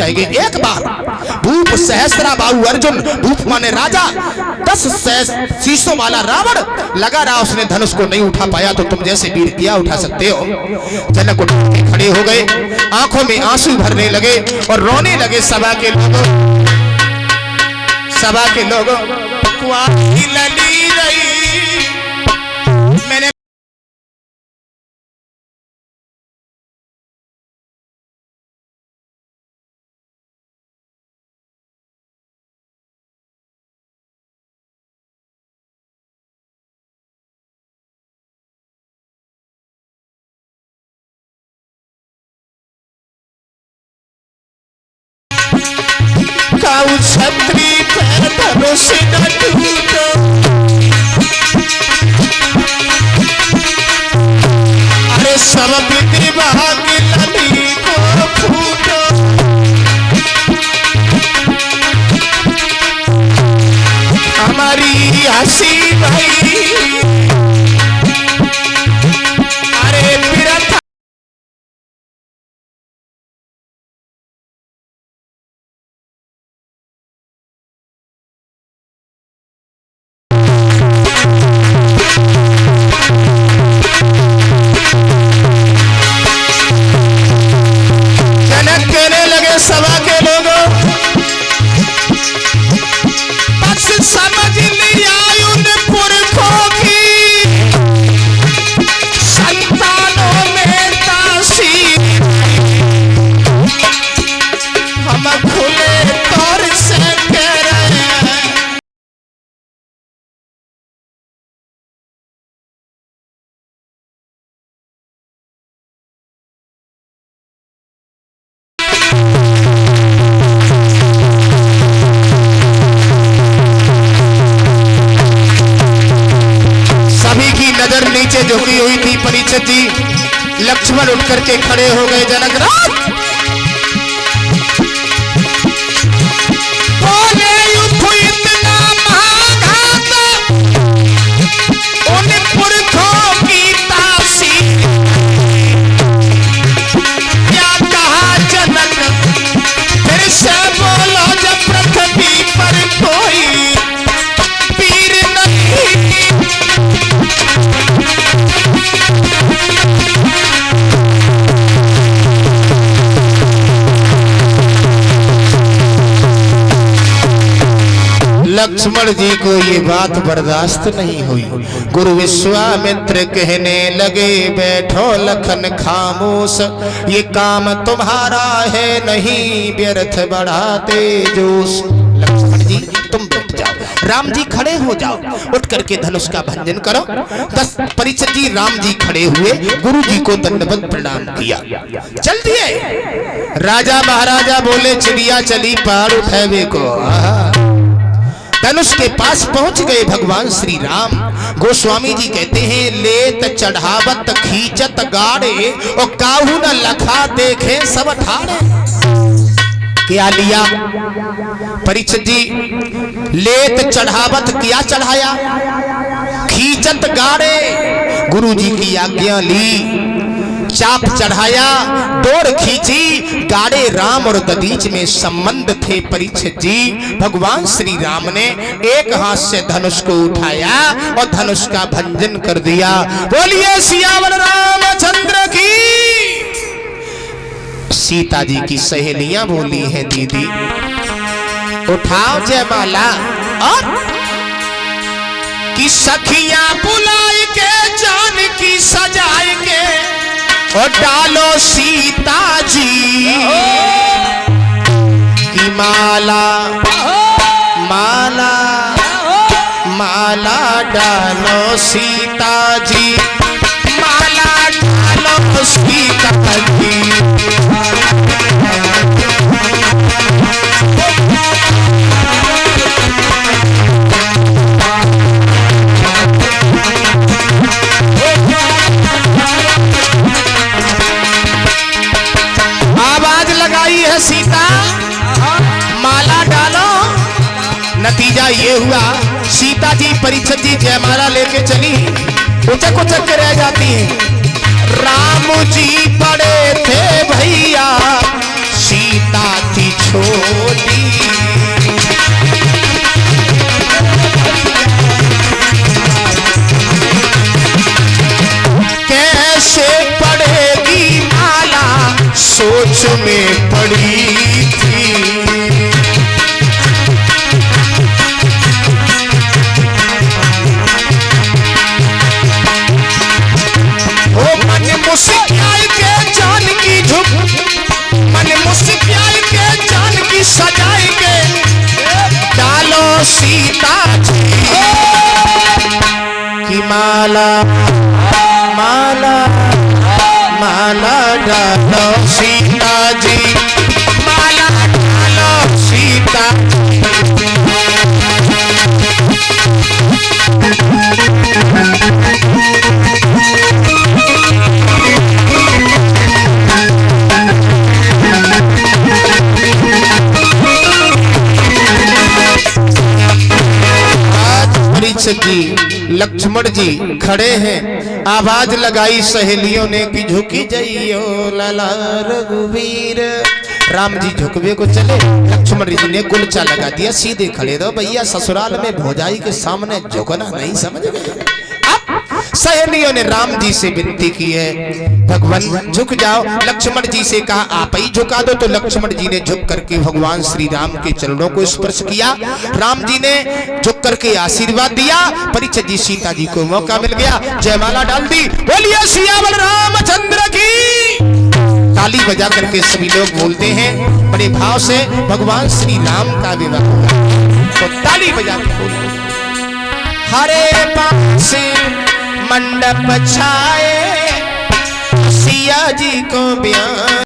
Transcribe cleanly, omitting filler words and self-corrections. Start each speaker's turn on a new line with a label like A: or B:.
A: जाएगी। एक बार भूप सहस्रा बाहु अर्जुन, भूप माने राजा, 10 शीशों वाला रावण लगा रहा, उसने धनुष को नहीं उठा पाया, तो तुम जैसे वीर क्या उठा सकते हो। जनक उठ के खड़े हो गए, आंखों में आंसू भरने लगे और रोने लगे सभा के लोग। सभा के लोग मैंने छत्री धनुष न टूटो, अरे सब विभाग लली को फूटो, हमारी हंसी भाई अरे बिरथा सभा के लोगों बस समझ लिया उन पुरखों की संतानों में तासीर, हम खुले तौर से कह रहे हैं। नजर नीचे झुकी हुई थी। परीक्षित जी लक्ष्मण उठ करके खड़े हो गए। जनक राज बोले युद्ध इतना महाघात, उन पुरखों की तासीर, क्या कहा जनक फिर से बोलो, जब पृथ्वी पर कोई वीर नहीं। लक्ष्मण जी को ये बात बर्दाश्त नहीं हुई। गुरु विश्वामित्र कहने लगे, बैठो लखन खामोश, ये काम तुम्हारा है नहीं, व्यर्थ बढ़ाते जोश। लक्ष्मण जी तुम बैठ जाओ, राम जी खड़े हो जाओ, उठ करके धनुष का भंजन करो। बस परीक्षित जी राम जी खड़े हुए, गुरु जी को दंडवत प्रणाम किया, चल दिए। राजा महाराजा बोले, चिड़िया चली पार उठावे को। धनुष के पास पहुंच गए भगवान श्री राम। गोस्वामी जी कहते हैं, लेत चढ़ावत खींचत गाड़े, और काहू न लखा देखे सब ठाड़े। क्या लिया परीक्षित जी? लेत चढ़ावत, क्या चढ़ाया? खींचत गाड़े, गुरु जी की आज्ञा ली, चाप चढ़ाया, डोर खींची, गाड़े राम और दधीच में संबंध थे। परीक्षित जी भगवान श्री राम ने एक हाथ से धनुष को उठाया और धनुष का भंजन कर दिया। बोलिए सियावर रामचंद्र की। सीता जी की सहेलियां बोली हैं, दीदी उठाओ जयमाला, और कि सखियां बुलाई के जान की सजाए के, और डालो सीता जी की माला, माला माला डालो सीता जी, माला डालो सीता जी। सीता माला डालो, नतीजा ये हुआ सीता जी परीक्षित जी जयमाला लेके चली, उचक उचक के रह जाती हैं। राम जी पड़े थे भैया, सीता थी छोटी। कैसे पड़ेगी माला सोच में पड़ी थी। ओ मन मुस्काई के जान की झुक, मन मुस्काई के जान की सजाई के डालो सीता जी की माला, माला माला डालो सीता जी, माला डालो सीता। जी लक्ष्मण जी खड़े हैं, आवाज लगाई सहेलियों ने कि झुकी जाइयो लाला रघुवीर। राम जी झुकवे को चले, लक्ष्मण जी ने गुलचा लगा दिया, सीधे खड़े रहो भैया, ससुराल में भौजाई के सामने झुकना नहीं, समझ गए। सहेलियों ने राम जी से विनती की है भगवान झुक जाओ, लक्ष्मण जी से कहा आप ही झुका दो, तो लक्ष्मण जी ने झुक करके भगवान श्री राम के चरणों को स्पर्श किया। राम जी ने झुक करके आशीर्वाद दिया, परीक्षित जी सीता जी को मौका मिल गया, जयमाला डाल दी। बोलिए सियावर रामचंद्र की। ताली बजा करके सभी लोग बोलते हैं बड़े भाव से भगवान श्री राम का विवाह हुआ, तो ताली बजा के बोले हरे पास मंडप छाए सिया जी को ब्याह।